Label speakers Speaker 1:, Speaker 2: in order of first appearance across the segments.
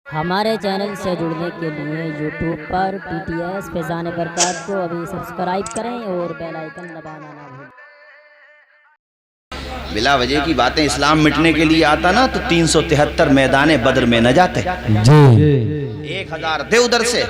Speaker 1: हमारे चैनल से जुड़ने के लिए यूट्यूब पर PTS फैज़ान बरक़ात को अभी सब्सक्राइब करें और बेल आइकन दबाना ना भूलें।
Speaker 2: बिला वजह की बातें इस्लाम मिटने के लिए आता ना तो 373 मैदान बद्र में न जाते जी। 1000 थे उधर से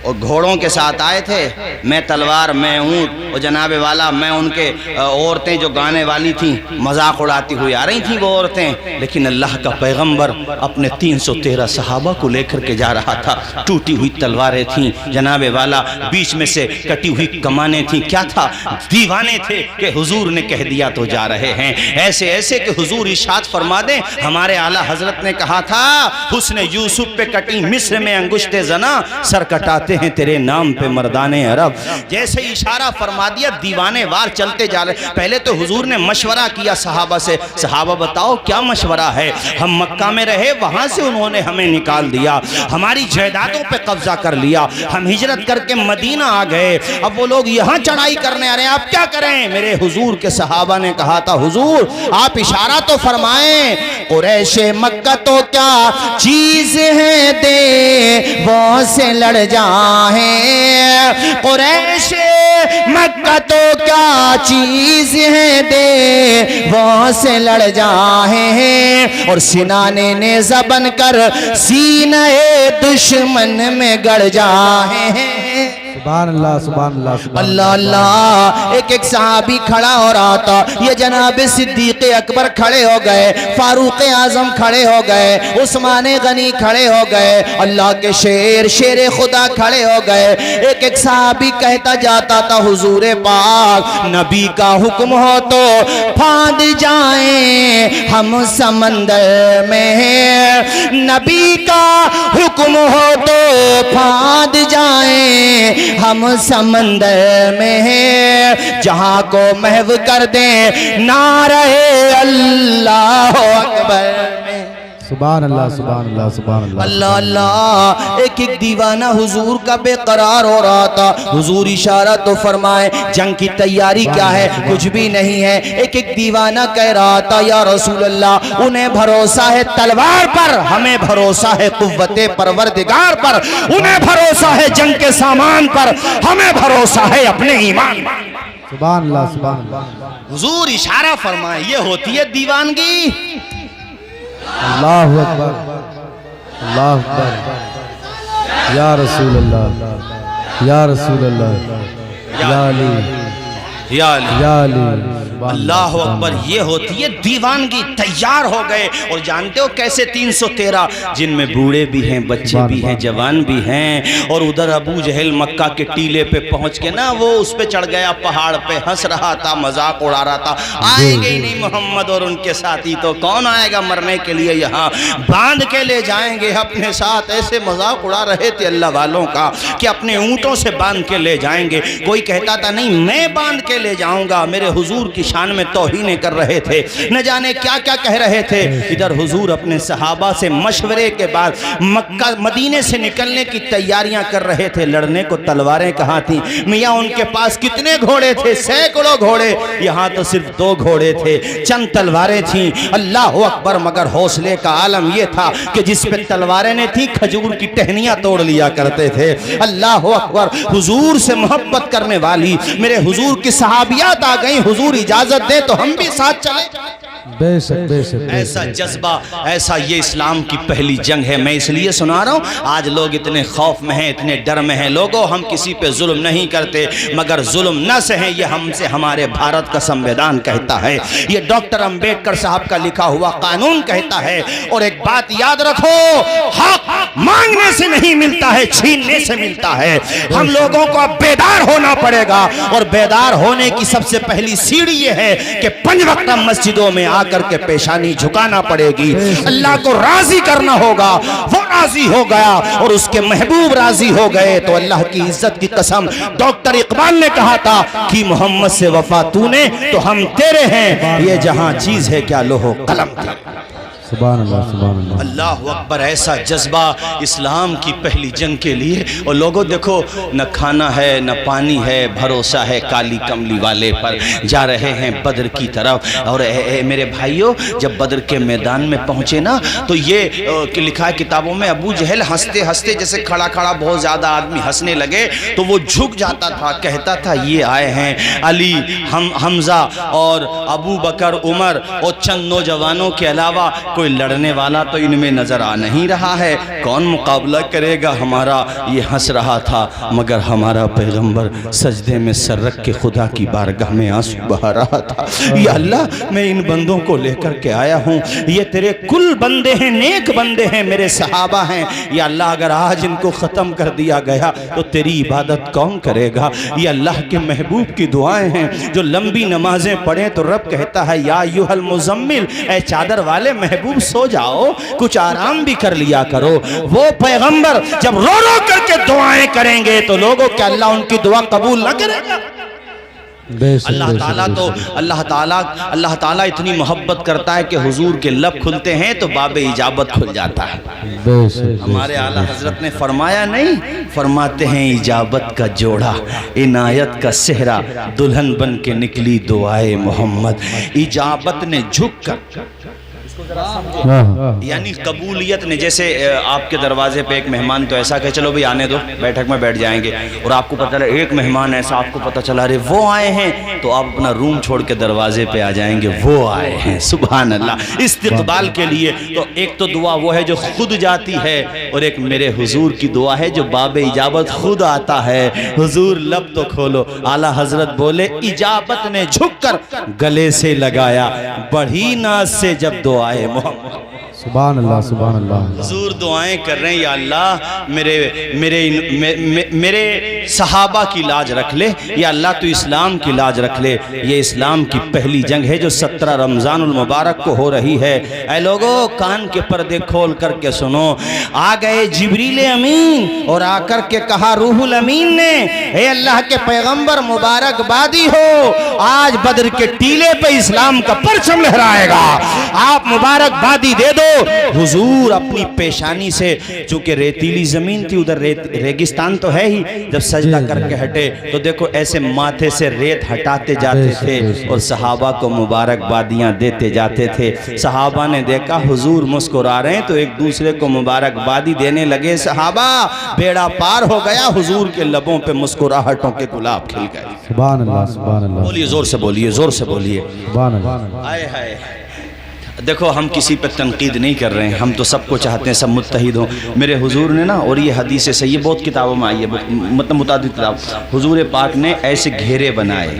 Speaker 2: और घोड़ों के साथ आए थे, मैं तलवार मैं ऊँट और जनाबे वाला मैं उनके औरतें जो गाने वाली थीं मजाक उड़ाती हुई आ रही थीं वो औरतें, लेकिन अल्लाह का पैगंबर अपने 313 सहाबा को लेकर के जा रहा था। टूटी हुई तलवारें थीं जनाबे वाला, बीच में से कटी हुई कमानें थीं। क्या था? दीवाने थे कि हुजूर ने कह दिया तो जा रहे हैं। ऐसे ऐसे कि हुजूर इरशाद फरमा दें। हमारे आला हजरत ने कहा था हुस्न यूसुफ पे कटी मिस्र में अंगुश्ते जना, सर कटाते हैं तेरे नाम पे मर्दाने अरब। जैसे इशारा फरमा दिया दीवाने वार चलते जा रहे। पहले तो हुजूर ने मशवरा किया सहाबा से, सहाबा बताओ क्या मशवरा है? हम मक्का में रहे, वहां से उन्होंने हमें निकाल दिया, हमारी जायदादों पे कब्जा कर लिया, हम हिजरत करके मदीना आ गए, अब वो लोग यहाँ चढ़ाई करने आ रहे हैं, आप क्या करें? मेरे हुजूर के सहाबा ने कहा था हुजूर आप इशारा तो फरमाएं, कुरैशे मक्का तो क्या चीज है दे वो से लड़ जा है, कुरैशे मक्का तो क्या चीज है दे वो से लड़ जाए हैं, और सिनाने ने जबन कर सीने दुश्मन में गड़ जाए हैं।
Speaker 3: सुभान अल्लाह सुभान अल्लाह सुभान
Speaker 2: अल्लाह अल्लाह। एक एक सहाबी खड़ा हो रहा था, ये जनाब सिद्दीक़ अकबर खड़े हो गए, फारूक आजम खड़े हो गए, उस्मान गनी खड़े हो गए, अल्लाह के शेर शेर खुदा खड़े हो गए। एक एक सहाबी कहता जाता था हुजूर पाक नबी का हुक्म हो तो फांद जाएं हम समंदर में, नबी का हुक्म हो तो फांद जाएं हम समंदर में है, जहां को महव कर दे नारे अल्लाह अकबर में।
Speaker 3: सुभान अल्लाह सुभान अल्लाह सुभान अल्लाह
Speaker 2: अल्लाह अल्लाह। एक एक दीवाना हुजूर का बेकरार हो रहा था। हुजूर इशारा तो फरमाए जंग की तैयारी क्या है? कुछ भी नहीं है। एक एक दीवाना कह रहा था या रसूल अल्लाह उन्हें भरोसा है तलवार पर, हमें भरोसा है कुव्वते परवरदिगार पर, उन्हें भरोसा है जंग के सामान पर, हमें भरोसा है अपने ईमान।
Speaker 3: सुभान अल्लाह सुभान अल्लाह।
Speaker 2: हुजूर इशारा फरमाए, ये होती है दीवानगी।
Speaker 3: अल्लाहु अकबर अल्लाहु अकबर या रसूल अल्लाह या रसूल अल्लाह या अली
Speaker 2: या अली
Speaker 3: या अली।
Speaker 2: अल्लाह अकबर। ये होती है दीवानगी। तैयार हो गए और जानते हो कैसे? 313 जिनमें बूढ़े भी हैं, बच्चे भी हैं, जवान भी हैं। और उधर अबू जहल मक्का के टीले पे पहुंच के ना वो उस पे चढ़ गया पहाड़ पे, हंस रहा था, मजाक उड़ा रहा था। आएंगे ही नहीं मोहम्मद और उनके साथी, तो कौन आएगा मरने के लिए? यहाँ बांध के ले जाएंगे अपने साथ। ऐसे मजाक उड़ा रहे थे अल्लाह वालों का कि अपने ऊँटों से बांध के ले जाएंगे। कोई कहता था नहीं मैं बांध के ले जाऊंगा। मेरे हुजूर की शान में तौहीन कर रहे थे, न जाने क्या क्या कह रहे थे। इधर हुजूर अपने सहाबा से मशवरे के बाद मक्का मदीने से निकलने की तैयारियां कर रहे थे। लड़ने को तलवारें कहाँ थी? मियाँ उनके पास कितने घोड़े थे? सैकड़ों घोड़े। यहाँ तो सिर्फ 2 घोड़े थे, चंद तलवारें थीं। अल्लाह अकबर। मगर हौसले का आलम यह था कि जिस पे तलवारें ने थी खजूर की टहनियां तोड़ लिया करते थे। अल्लाह अकबर। हुजूर से मोहब्बत करने वाली मेरे हुजूर की सहाबियात आ गई, हुजूर इजाजत दे तो हम भी साथ चले।
Speaker 3: बेशक बेशक।
Speaker 2: ऐसा जज्बा, ऐसा ये इस्लाम की पहली जंग है। मैं इसलिए सुना रहा हूँ, आज लोग इतने खौफ में हैं, इतने डर में हैं। लोगों हम किसी पे जुल्म नहीं करते, मगर जुल्म न सहे ये हमसे हमारे भारत का संविधान कहता है, ये डॉक्टर अंबेडकर साहब का लिखा हुआ कानून कहता है। और एक बात याद रखो, हक मांगने से नहीं मिलता है, छीनने से मिलता है। हम लोगों को अब बेदार होना पड़ेगा, और बेदार होने की सबसे पहली सीढ़ी ये है कि 5 वक्त मस्जिदों में आकर के पेशानी झुकाना पड़ेगी। अल्लाह को राजी करना होगा, वो राजी हो गया और उसके महबूब राजी हो गए तो अल्लाह की इज्जत की कसम डॉक्टर इकबाल ने कहा था कि मोहम्मद से वफा तूने तो हम तेरे हैं, ये जहां चीज है क्या लोहो कलम थी।
Speaker 3: सुभान अल्लाह सुभान अल्लाह।
Speaker 2: अल्लाह अकबर, ऐसा जज्बा इस्लाम की पहली जंग के लिए। और लोगों देखो, न खाना है न पानी है, भरोसा है काली कमली वाले पर। जा रहे हैं बद्र की तरफ। और मेरे भाइयों, जब बद्र के मैदान में पहुंचे ना, तो ये लिखा है किताबों में, अबू जहल हंसते हंसते, जैसे खड़ा खड़ा बहुत ज़्यादा आदमी हंसने लगे तो वो झुक जाता था, कहता था ये आए हैं अली, हमजा और अबू बकर, उमर और चंद नौजवानों के अलावा कोई लड़ने वाला तो इनमें नजर आ नहीं रहा है, कौन मुकाबला करेगा हमारा। ये हंस रहा था, मगर हमारा पैगंबर सजदे में सर रख के खुदा की बारगाह में आंसू बहा रहा था। या अल्लाह, मैं इन बंदों को लेकर के आया हूँ, ये तेरे कुल बंदे हैं, नेक बंदे हैं, मेरे सहाबा हैं। या अल्लाह, अगर आज इनको ख़त्म कर दिया गया तो तेरी इबादत कौन करेगा। ये अल्लाह के महबूब की दुआएं हैं, जो लंबी नमाजें पढ़ें तो रब कहता है या अय्युहल मुज़म्मिल, ए चादर वाले महबूब सो जाओ, कुछ आराम भी कर लिया करो। वो पैगंबर जब रो रो करके दुआएं करेंगे तो लोगों क्या अल्लाह उनकी दुआ कबूल न करेगा। अल्लाह ताला इतनी मोहब्बत करता है कि हुजूर के लब खुलते हैं तो बाबे इजाबत खुल जाता है। हमारे आला हजरत ने फरमाया नहीं, फरमाते हैं इजाबत का जोड़ा, इनायत का सेहरा, दुल्हन बन के निकली दुआए मोहम्मद। इजाबत ने झुक कर, यानी कबूलियत ने, जैसे आपके दरवाजे पे एक मेहमान तो ऐसा कहे चलो भाई आने दो, बैठक में बैठ जाएंगे, और आपको पता चला एक मेहमान ऐसा, आपको पता चला अरे वो आए हैं, तो आप अपना रूम छोड़ के दरवाजे पे आ जाएंगे, वो आए हैं। सुभान अल्लाह। इस्तिकबाल के लिए तो एक तो दुआ वो है जो खुद जाती है, और एक मेरे हुजूर की दुआ है जो बाबे इजाबत खुद आता है। हुजूर लब तो खोलो। आला हजरत बोले इजाबत ने झुक कर गले से लगाया, बढ़ी नाज से जब दुआए मोहम्मद।
Speaker 3: सुभान अल्लाह सुभान अल्लाह।
Speaker 2: हुजूर दुआएं कर रहे हैं, या अल्लाह मेरे सहाबा की लाज रख ले, या अल्लाह तू इस्लाम की लाज रख ले। ये इस्लाम की पहली जंग है जो 17 रमजानुल मुबारक को हो रही है। ऐ लोगों, कान के पर्दे खोल करके सुनो। आ गए जिब्रील अमीन और आकर के कहा रूहुल अमीन ने, हे अल्लाह के पैगंबर मुबारकबादी हो, आज बद्र के टीले पे इस्लाम का परचम लहराएगा, आप मुबारकबादी दे दो। हुजूर अपनी पेशानी से, चूंकि रेतीली जमीन थी, उधर रेगिस्तान तो है ही, जब सजदा करके हटे तो देखो ऐसे माथे से रेत हटाते जाते थे और सहाबा को मुबारकबादियां देते जाते थे। सहाबा ने देखा हुजूर मुस्कुरा रहे हैं तो एक दूसरे को मुबारकबादी देने लगे। सहाबा, बेड़ा पार हो गया, हुजूर के लबों पे मुस्कुराहटों के गुलाब खिल गए।
Speaker 3: सुभान अल्लाह सुभान अल्लाह।
Speaker 2: बोलिए, जोर से बोलिए, जोर से बोलिए।
Speaker 3: सुभान अल्लाह।
Speaker 2: हाय हाय। देखो, हम किसी पे तनकीद नहीं कर रहे हैं, हम तो सबको चाहते हैं सब मुत्तहिद हों। मेरे हुजूर ने ना, और ये हदीस से सही, बहुत किताबों में आई है, मतलब मुतादिद किताब, हुजूर पाक ने ऐसे घेरे बनाए,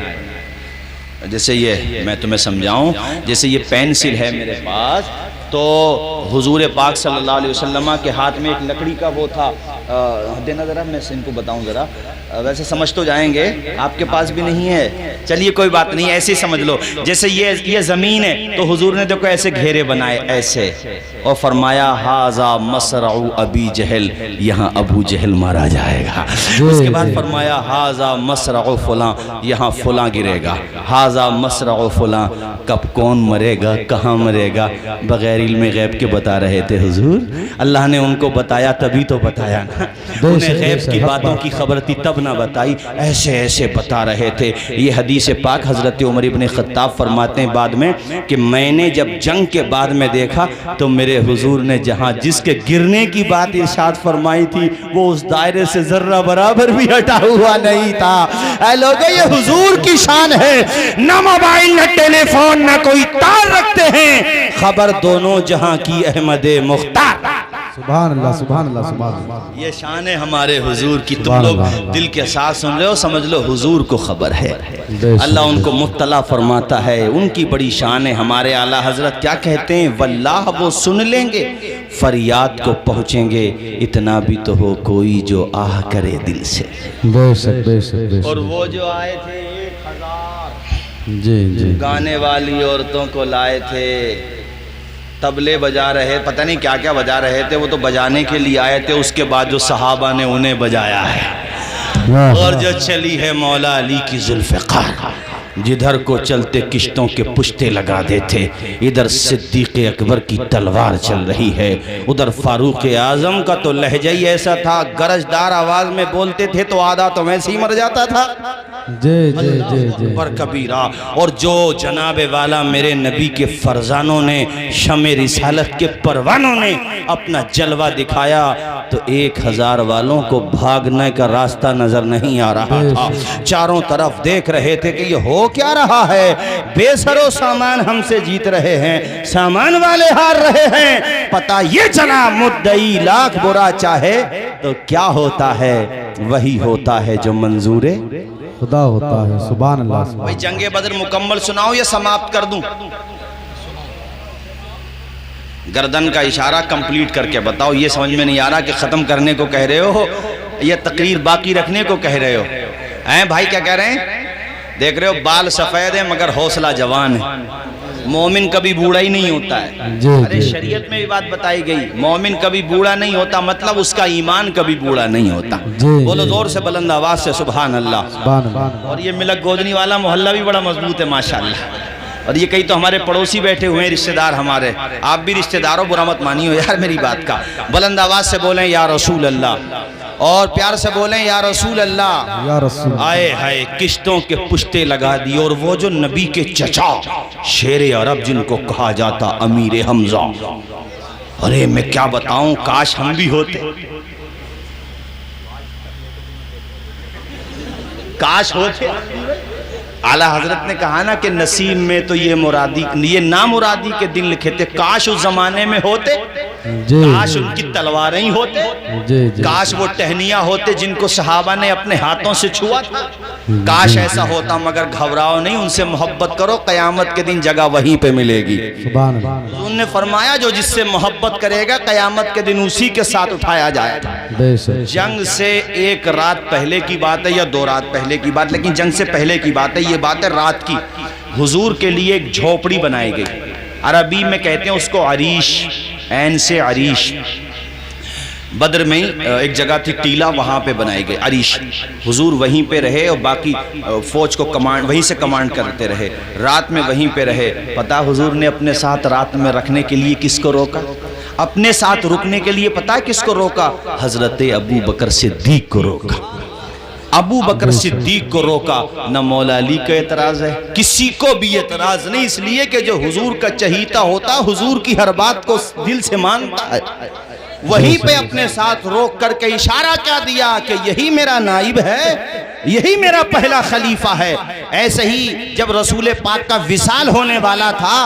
Speaker 2: जैसे ये मैं तुम्हें समझाऊं, जैसे ये पेंसिल है मेरे पास, तो हुजूर पाक सल्लल्लाहु अलैहि वसल्लम के हाथ में एक लकड़ी का वो था, देना ज़रा, मैं इनको बताऊं ज़रा, वैसे समझ तो जाएंगे, आपके पास भी नहीं है, चलिए कोई बात नहीं, ऐसे ही समझ लो। जैसे ये ज़मीन है तो हुजूर ने देखो ऐसे घेरे बनाए ऐसे, और फरमाया हाजा मसरउ अबी जहल, यहाँ अबू जहल मारा जाएगा। उसके बाद फरमाया हाजा मसरउ फलां, यहाँ फलां गिरेगा। हाजा मसरउ फलां, कब कौन मरेगा, कहाँ मरेगा, बगैर इल्म गैब के बता रहे थे हुजूर। अल्लाह ने उनको बताया तभी तो बताया ना, उन्हें गैब की बातों की खबर थी तब ना बताई, ऐसे ऐसे बता रहे थे। ये हदीस पाक हज़रत उमर इब्न ख़त्ताब फरमाते हैं बाद में कि मैंने जब जंग के बाद में देखा तो मेरे हुजूर ने जहाँ जिसके गिरने की बात इरशाद फरमाई थी वो उस दायरे से जर्रा बराबर भी हटा हुआ नहीं था। ऐ लोगों, ये हुजूर की शान है, ना मोबाइल ना टेलीफोन ना कोई तार रखते हैं, खबर दोनों जहां की अहमदे मुख्तार।
Speaker 3: सुभान अल्लाह सुभान अल्लाह सुभान अल्लाह।
Speaker 2: ये शान है हमारे हुजूर की। तुम लोग दिल के साथ सुन रहे हो, समझ लो हुजूर को खबर है, अल्लाह उनको मुत्तला फरमाता है, उनकी बड़ी शान है। हमारे आला हजरत क्या कहते हैं, वल्लाह वो सुन लेंगे, फरियाद को पहुँचेंगे, इतना भी तो हो कोई जो आह करे दिल से।
Speaker 3: बेशक बेशक बेशक।
Speaker 2: और वो जो आए थे 1000
Speaker 3: जी जी,
Speaker 2: गाने वाली औरतों को लाए थे, तबले बजा रहे, पता नहीं क्या क्या बजा रहे थे, वो तो बजाने के लिए आए थे, उसके बाद जो सहाबा ने उन्हें बजाया है। और जो चली है मौला अली की जुल्फ़िकार, जिधर को चलते किश्तों के पुश्ते लगा देते। इधर सिद्दीक अकबर की तलवार चल रही है, उधर फारूक आजम का तो लहजा ही ऐसा था, गरजदार आवाज में बोलते थे तो आधा तो वैसे ही मर जाता था।
Speaker 3: जय जय जय जय
Speaker 2: पर कबीरा। और जो जनाबे वाला मेरे नबी के फरजानों ने, शमे रिसालत के परवानों ने अपना जलवा दिखाया तो 1000 वालों को भागने का रास्ता नजर नहीं आ रहा था। चारों तरफ देख रहे थे कि ये हो क्या रहा है। बेसरो सामान हमसे जीत रहे हैं, सामान वाले हार रहे हैं। पता ये चला मुद्दई लाख बुरा चाहे तो क्या होता है, वही होता है जो मंजूरे
Speaker 3: खुदा होता है। सुभान अल्लाह।
Speaker 2: भाई जंगे बदर मुकम्मल सुनाओ या समाप्त कर दूं? गर्दन का इशारा कंप्लीट करके बताओ। ये समझ में नहीं आ रहा कि खत्म करने को कह रहे हो या तकरीर बाकी रखने को कह रहे हो। हैं भाई क्या कह रहे हैं? देख रहे हो बाल सफेद है मगर हौसला जवान है। मोमिन कभी बूढ़ा ही नहीं होता है। अरे शरीयत में भी बात बताई गई, मोमिन कभी बूढ़ा नहीं होता, मतलब उसका ईमान कभी बूढ़ा नहीं होता। बोलो जोर से बुलंद आवाज से सुभान अल्लाह। और ये मिलक गोदनी वाला मोहल्ला भी बड़ा मजबूत है माशाअल्लाह। और ये कई तो हमारे पड़ोसी बैठे हुए हैं, रिश्तेदार हमारे। आप भी रिश्तेदारों, बुरा मत मानियो यार मेरी बात का। बुलंद आवाज से बोलें या रसूल अल्लाह, और प्यार से बोलें या रसूल अल्लाह।
Speaker 3: या रसूल।
Speaker 2: आए हाय किश्तों के पुश्ते लगा दिए। और वो जो नबी के चचा शेर अरब जिनको कहा जाता अमीर हमजा, अरे मैं क्या बताऊं, काश हम भी होते, काश होते। आला हजरत ने कहा ना कि नसीब में तो ये मुरादी, ये ना मुरादी के दिन लिखे थे। काश उस जमाने में होते, काश उनकी तलवारें ही होते, काश वो टहनिया होते जिनको सहाबा ने अपने हाथों से छुआ था। काश ऐसा होता, मगर घबराओ नहीं, उनसे मोहब्बत करो, कयामत के दिन जगह वहीं पे मिलेगी। उन्होंने फरमाया जो जिससे मोहब्बत करेगा कयामत के दिन उसी के साथ उठाया जाएगा। जंग से एक रात पहले की बात है या 2 रात पहले की बात, लेकिन जंग से पहले की बात है। ये बात है रात की। हुजूर के लिए एक झोपड़ी बनाई गई, अरबी में कहते हैं उसको अरीश, ऐन से अरीश। बद्र में एक जगह थी टीला, वहां पे बनाई गई अरीश। हुजूर वहीं पे रहे और बाकी फौज को कमांड वहीं से कमांड करते रहे। रात में वहीं पे रहे। पता हुजूर ने अपने साथ रात में रखने के लिए किसको रोका? अपने साथ रुकने के लिए पता है किसको रोका? हजरत अबू बकर सिद्दीक को रोका। अबू बकर सिद्दीक को रोका। न मौला अली का एतराज है, किसी को भी एतराज नहीं, इसलिए कि जो हुजूर का चहीता होता, हुजूर की हर बात को दिल से मानता है। वहीं पे अपने साथ रोक करके इशारा क्या दिया कि यही मेरा नाइब है, यही मेरा पहला खलीफा है। ऐसे ही जब रसूल पाक का विसाल होने वाला था,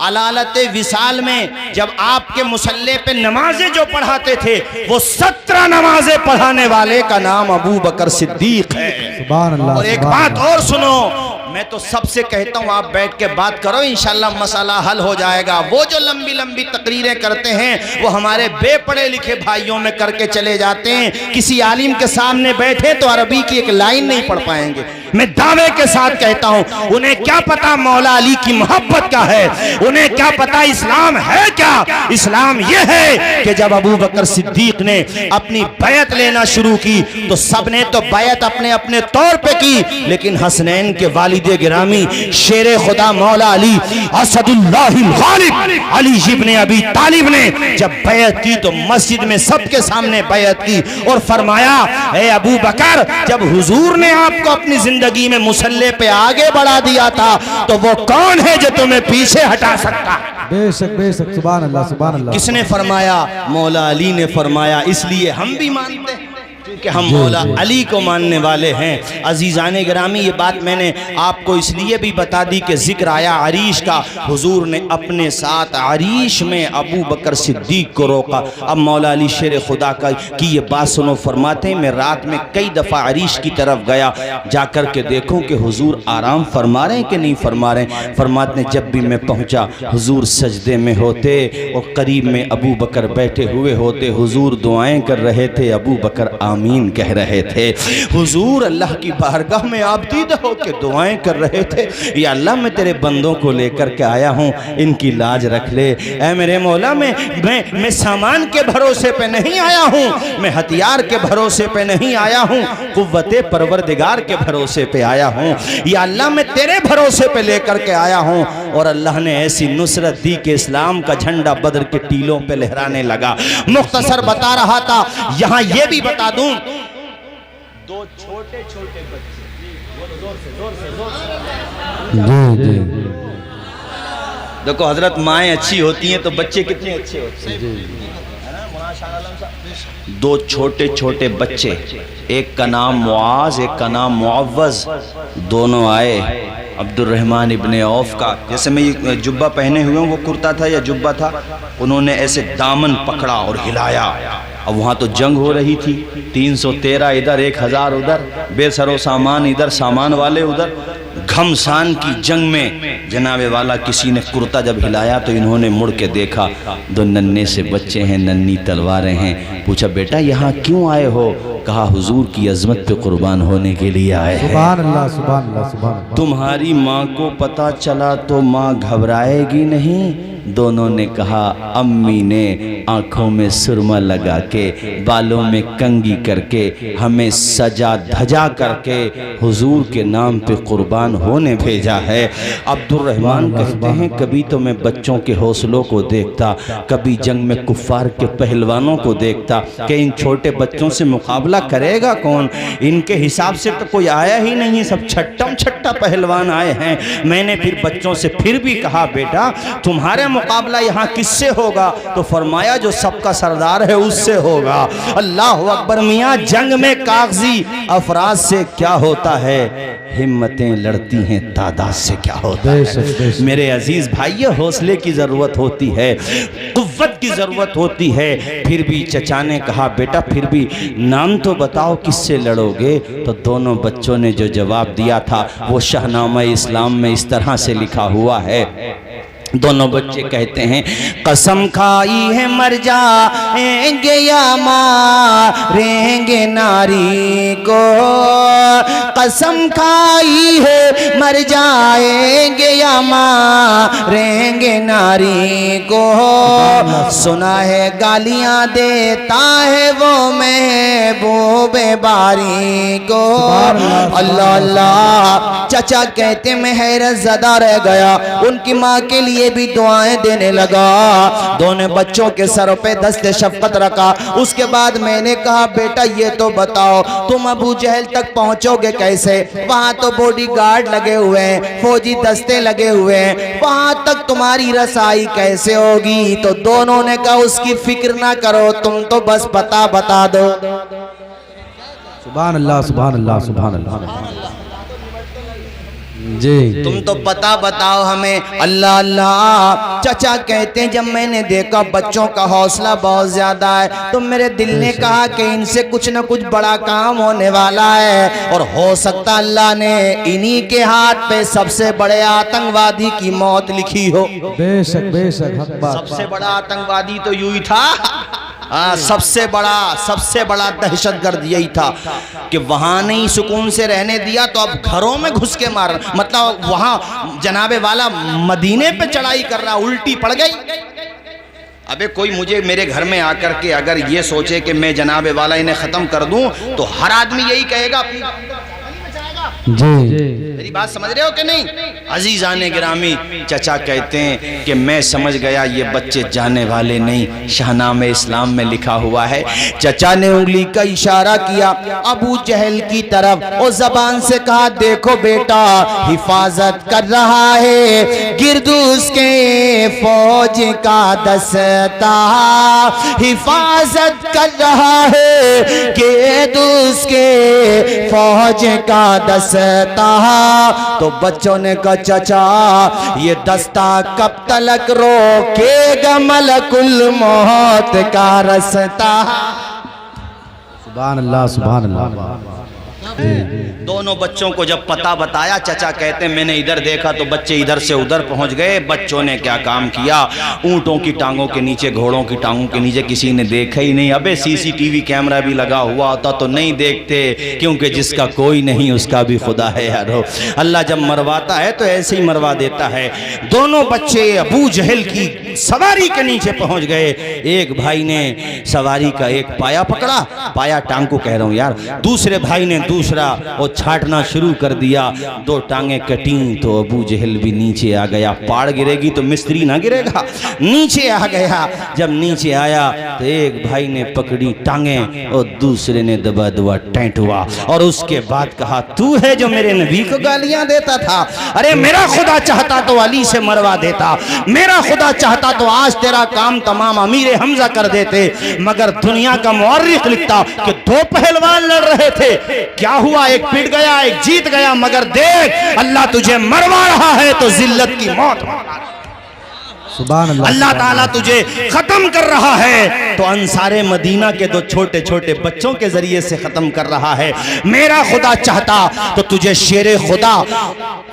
Speaker 2: अलालत विसाल में जब आपके मुसल्ले पे नमाजें जो पढ़ाते थे, वो 17 नमाजें पढ़ाने वाले का नाम अबू बकर सिद्दीक है। और एक बात और सुनो, मैं तो सबसे कहता हूँ आप बैठ के बात करो, इंशाल्लाह मसला हल हो जाएगा। वो जो लंबी लंबी तकरीरें करते हैं वो हमारे बेपढ़े लिखे भाइयों में करके चले जाते हैं। किसी आलिम के सामने बैठे तो अरबी की एक लाइन नहीं पढ़ पाएंगे। मैं दावे के साथ कहता हूँ, उन्हें क्या पता मौला अली की मोहब्बत क्या है, उन्हें क्या पता इस्लाम है क्या। इस्लाम यह है कि जब अबू बकर सिद्दीक ने अपनी बैत लेना शुरू की तो सबने तो बैत अपने अपने तौर पे की, लेकिन हसनैन के वालिद गिरामी शेरे खुदा मौला अली असदुल्लाहिल गालिब अली इब्ने अबी तालिब ने जब बैत की तो मस्जिद में सबके सामने बैत की और फरमाया, ए अबू बकर, जब हुजूर ने आपको अपनी जिंदगी में मुसल्ले पे आगे बढ़ा दिया था तो वो कौन है जो तुम्हें पीछे हटा सकता?
Speaker 3: बेशक बेशक, सुभान अल्लाह सुभान अल्लाह।
Speaker 2: किसने फरमाया? मौला अली ने फरमाया। इसलिए हम भी मानते हैं कि हम मौला अली को मानने वाले हैं। अजीज़ाने गिरामी, ये बात मैंने आपको इसलिए भी बता दी कि जिक्र आया अरीश का। हुजूर ने अपने साथ अरीश में अबू बकर सिद्दीक को रोका। अब मौला अली शेर खुदा का की ये बात सुनो, फरमाते हैं मैं रात में कई दफ़ा अरीश की तरफ गया, जाकर के देखूं कि हुजूर आराम फरमा रहे हैं कि नहीं फरमा रहे हैं। फरमाते हैं जब भी मैं पहुंचा हुजूर सजदे में होते और करीब में अबू बकर बैठे हुए होते। हुजूर दुआएं कर रहे थे, अबू बकर आमीन आमीन कह रहे थे। हुजूर अल्लाह की बारगाह में आप दीदा हो के दुआएं कर रहे थे, या अल्लाह मैं तेरे बंदों को लेकर के आया हूँ, इनकी लाज रख ले। ऐ मेरे मौला, मैं सामान के भरोसे पे नहीं आया हूँ, मैं हथियार के भरोसे पे नहीं आया हूँ, कुव्वते परवरदिगार के भरोसे पे आया हूँ। या अल्लाह मैं तेरे भरोसे पे लेकर के आया हूँ। और अल्लाह ने ऐसी नुसरत दी कि इस्लाम का झंडा बदर के टीलों पे लहराने लगा। मुख्तसर बता रहा था, यहाँ ये भी बता दूं, दो छोटे छोटे बच्चे, देखो हजरत, माएँ अच्छी होती हैं तो बच्चे कितने अच्छे होते हैं। दो छोटे छोटे बच्चे, एक का नाम मुआज, एक का नाम मुअव्वज, दोनों आए अब्दुर्रहमान इब्ने औफ का, जैसे मैं ये जुब्बा पहने हुए हूँ, वो कुर्ता था या जुब्बा था, उन्होंने ऐसे दामन पकड़ा और हिलाया। अब वहाँ तो जंग हो रही थी, 313 इधर, 1000 उधर, बेसरो सामान इधर, सामान वाले उधर, घमसान की जंग में जनाबे वाला किसी ने कुर्ता जब हिलाया तो इन्होंने मुड़ के देखा, दो नन्हे से बच्चे हैं, नन्ही तलवारें हैं। पूछा, बेटा यहाँ क्यों आए हो? कहा, हुजूर की अजमत पे कुर्बान होने के लिए आए हैं।
Speaker 3: सुभान अल्लाह, सुभान अल्लाह, सुभान अल्लाह।
Speaker 2: तुम्हारी माँ को पता चला तो माँ घबराएगी नहीं? दोनों ने कहा, अम्मी ने आंखों में सुरमा लगा के, बालों में कंगी करके, हमें सजा धजा करके हुजूर के नाम पे कुर्बान होने भेजा है। अब्दुर्रहमान कहते हैं, कभी तो मैं बच्चों के हौसलों को देखता, कभी जंग में कुफ्फार के पहलवानों को देखता कि इन छोटे बच्चों से मुकाबला करेगा कौन? इनके हिसाब से तो कोई आया ही नहीं, सब छट्टा छट्टा पहलवान आए हैं। मैंने फिर बच्चों से फिर भी कहा, बेटा तुम्हारे मुकाबला यहाँ किससे होगा? तो फरमाया, जो सबका सरदार है उससे होगा। अल्लाह अकबर। मियाँ, जंग में कागजी अफराज से क्या होता है, हिम्मतें लड़ती हैं तादाद से क्या होता है। मेरे अजीज भाई, हौसले की जरूरत होती है, कुव्वत की जरूरत होती है। फिर भी चचा ने कहा, बेटा फिर भी नाम तो बताओ किससे लड़ोगे? तो दोनों बच्चों ने जो जवाब दिया था वो शाहनामा इस्लाम में इस तरह से लिखा हुआ है। दोनों बच्चे कहते हैं, कसम खाई है मर जाएंगे या मारेंगे नारी को, कसम खाई है मर जाएंगे या मारेंगे नारी को, सुना है गालियां देता है वो महबूबे बारी को। अल्लाह अल्लाह। चचा कहते मैं हैरत ज़दा रह गया, उनकी माँ के लिए भी दुआएं देने लगा। दोनों बच्चों के सरों पे दस्ते शफ़क़त रखा। उसके बाद मैंने कहा, बेटा ये तो बताओ तुम अबू जहल तक पहुंचोगे कैसे? वहां तो बॉडी गार्ड लगे हुए हैं, फौजी दस्ते लगे हुए हैं, वहां तक तुम्हारी रसाई कैसे होगी? तो दोनों ने कहा, उसकी फिक्र ना करो, तुम तो बस पता बता दो।
Speaker 3: सुभान अल्लाह, सुभान अल्लाह, सुभान अल्लाह। जी,
Speaker 2: तुम तो पता बताओ हमें। अल्लाह अल्लाह। चचा कहते हैं, जब मैंने देखा बच्चों का हौसला बहुत ज्यादा है तो मेरे दिल ने कहा कि इनसे कुछ न कुछ बड़ा काम होने वाला है, और हो सकता अल्लाह ने इन्हीं के हाथ पे सबसे बड़े आतंकवादी की मौत लिखी हो।
Speaker 3: बेशक बेशक, हक बात।
Speaker 2: सबसे बड़ा आतंकवादी तो यूं ही था, सबसे बड़ा दहशतगर्द यही था कि वहां नहीं सुकून से रहने दिया तो अब घरों में घुस के मार, मतलब वहां जनाबे वाला मदीने पे चढ़ाई कर रहा, उल्टी पड़ गई। अबे कोई मुझे मेरे घर में आकर के अगर ये सोचे कि मैं जनाबे वाला इन्हें खत्म कर दूं तो हर आदमी यही कहेगा।
Speaker 3: जी,
Speaker 2: मेरी बात समझ रहे हो कि नहीं? अजीजाने गिरामी, चचा कहते हैं कि मैं समझ गया ये बच्चे जाने वाले नहीं, शाहनामे इस्लाम में लिखा हुआ है। चचा ने उंगली का इशारा किया अबू जहल की तरफ और जबान से कहा, देखो बेटा, हिफाजत कर रहा है गिरद उसके फौज का दस्ता, हिफाजत कर रहा है गिरद उसके फौज का दस्ता। तो बच्चों ने कहा, चचा ये दस्ता कब तलक रोकेगा मलकुल मौत का रास्ता?
Speaker 3: सुभान अल्लाह, सुभान अल्लाह।
Speaker 2: दोनों बच्चों को जब पता बताया, चचा कहते मैंने इधर देखा तो बच्चे इधर से उधर पहुंच गए। बच्चों ने क्या काम किया, ऊंटों की टांगों के नीचे, घोड़ों की टांगों के नीचे किसी ने देखा ही नहीं। अबे सीसीटीवी कैमरा भी लगा हुआ होता तो नहीं देखते, क्योंकि जिसका कोई नहीं उसका भी खुदा है यारो। अल्लाह जब मरवाता है तो ऐसे ही मरवा देता है। दोनों बच्चे अबू जहल की सवारी के नीचे पहुंच गए। एक भाई ने सवारी का एक पाया पकड़ा, पाया टांग को कह रहा हूं यार, दूसरे भाई ने दूसरा और छाटना शुरू कर दिया। दो टांगे कटी तो अबू जहल भी नीचे आ गया। पाड़ गिरेगी तो मिस्त्री ना गिरेगा, नीचे आ गया। जब नीचे आया तो एक भाई ने पकड़ी टांगे और दूसरे ने दबा दबा टैंट हुआ और उसके बाद कहा तू है जो मेरे नबी को गालियां देता था। अरे मेरा खुदा चाहता तो अली से मरवा देता, मेरा खुदा चाहता तो आज तेरा काम तमाम अमीर हमजा कर देते। मगर दुनिया का मुअर्रिख लिखता कि दो पहलवान लड़ रहे थे, क्या हुआ, एक पिट गया एक जीत गया। मगर देख अल्लाह तुझे मरवा रहा है तो जिल्लत की मौत,
Speaker 3: सुभान अल्लाह,
Speaker 2: अल्लाह ताला तुझे खत्म कर रहा है तो अंसारे मदीना के दो छोटे छोटे बच्चों के जरिए से खत्म कर रहा है। मेरा खुदा चाहता तो तुझे शेरे खुदा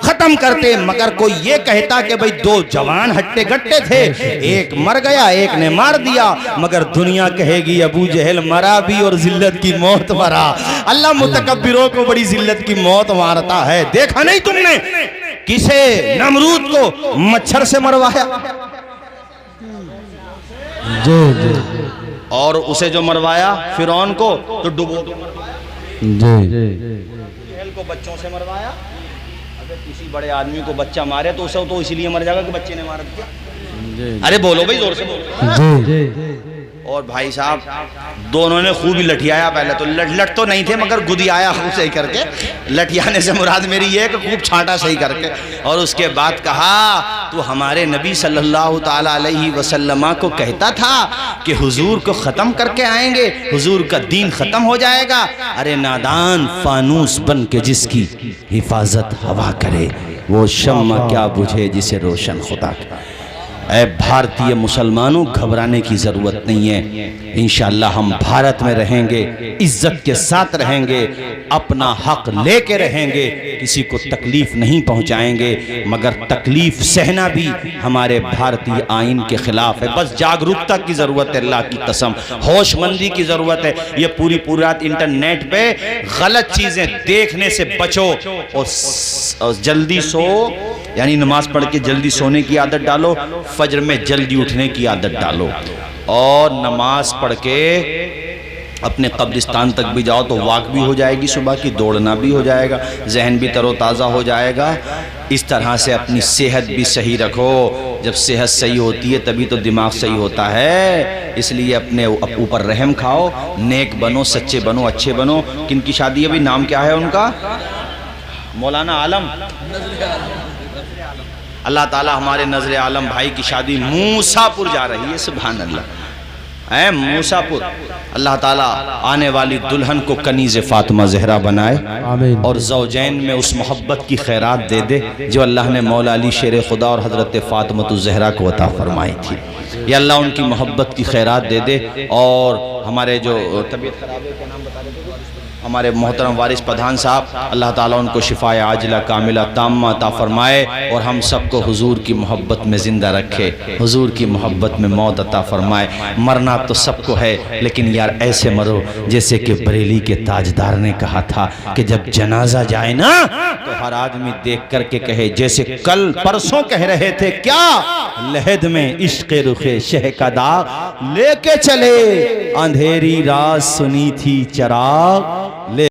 Speaker 2: खत्म करते। मगर कोई ये कहता कि भाई दो जवान हट्टे गट्टे थे, एक मर गया एक ने मार दिया, मगर दुनिया कहेगी अबू जहल मरा भी और जिल्लत की मौत मरा। अल्लाह मुतकब्बिरों को बड़ी जिल्लत की मौत मारता है। देखा नहीं तुमने किसे नमरूद को मच्छर से मरवाया, और उसे जो मरवाया फिरौन को तो डुबो के मरवाया, जहल को बच्चों से मरवाया। अगर किसी बड़े आदमी को बच्चा मारे तो उसे तो इसलिए मर जाएगा कि बच्चे ने मार दिया। अरे बोलो भाई जोर से बोलो। और भाई साहब दोनों ने खूब ही लठियाया। पहले तो लट तो नहीं थे मगर गुदियाया खूब सही करके। लठियाने से मुराद मेरी ये कि खूब छांटा सही करके। और उसके बाद कहा तू हमारे नबी सल्लल्लाहु ताला अलैहि वसल्लम को कहता था कि हुजूर को ख़त्म करके आएंगे, हुजूर का दीन ख़त्म हो जाएगा। अरे नादान, फानूस बन के जिसकी हिफाजत हवा करे वो शम्मा क्या बुझे जिसे रोशन खुदा का। ऐ भारतीय मुसलमानों, घबराने की ज़रूरत नहीं है। इंशाअल्लाह हम भारत में रहेंगे, इज्जत के साथ रहेंगे, अपना हक लेके रहेंगे, किसी को तकलीफ़ नहीं पहुंचाएंगे। मगर तकलीफ़ सहना भी हमारे भारतीय आइन के ख़िलाफ़ है। बस जागरूकता की ज़रूरत है, अल्लाह की कसम होशमंदी की ज़रूरत है। ये पूरी रात इंटरनेट पे गलत चीज़ें देखने से बचो और जल्दी सो, यानी नमाज पढ़ के जल्दी सोने की आदत डालो, फजर में जल्दी उठने की आदत डालो, और नमाज पढ़ के अपने कब्रिस्तान तक भी जाओ तो वॉक भी हो जाएगी, सुबह की दौड़ना भी हो जाएगा, जहन भी तरोताज़ा हो जाएगा। इस तरह से अपनी सेहत भी सही रखो। जब सेहत सही होती है तभी तो दिमाग सही होता है। इसलिए अपने ऊपर रहम खाओ, नेक बनो, सच्चे बनो, अच्छे बनो। किनकी शादी है भाई, नाम क्या है उनका? मौलाना आलम। अल्लाह ताला हमारे नजर आलम भाई की शादी मूसापुर जा रही है। सुभान अल्लाह। ऐ मूसापुर, अल्लाह ताला आने वाली दुल्हन को कनीज़ फातिमा ज़हरा बनाए और ज़ौजैन में उस मोहब्बत की खैरात दे दे जो अल्लाह ने मौला अली शेर खुदा और हज़रत फ़ातिमा ज़हरा को अता फरमाई थी। या अल्लाह उनकी मोहब्बत की खैरात दे दे। और हमारे जो तबीयत ख़राब है, क्या नाम बता रहे थे, हमारे मोहतरम वारिस प्रधान साहब, अल्लाह ताला उनको शिफाए आजिला कामिला ताम्मा अता फरमाए और हम सबको हुजूर की मोहब्बत में ज़िंदा रखे, हुजूर की मोहब्बत में मौत अता फरमाए। मरना तो सबको है, लेकिन यार ऐसे मरो जैसे कि बरेली के ताजदार ने कहा था कि जब जनाजा जाए ना तो हर आदमी देख कर के कहे, जैसे कल परसों कह रहे थे, क्या लहद में इश्क़ रुखे शह का दाग लेके चले, अंधेरी रात सुनी थी चराग ले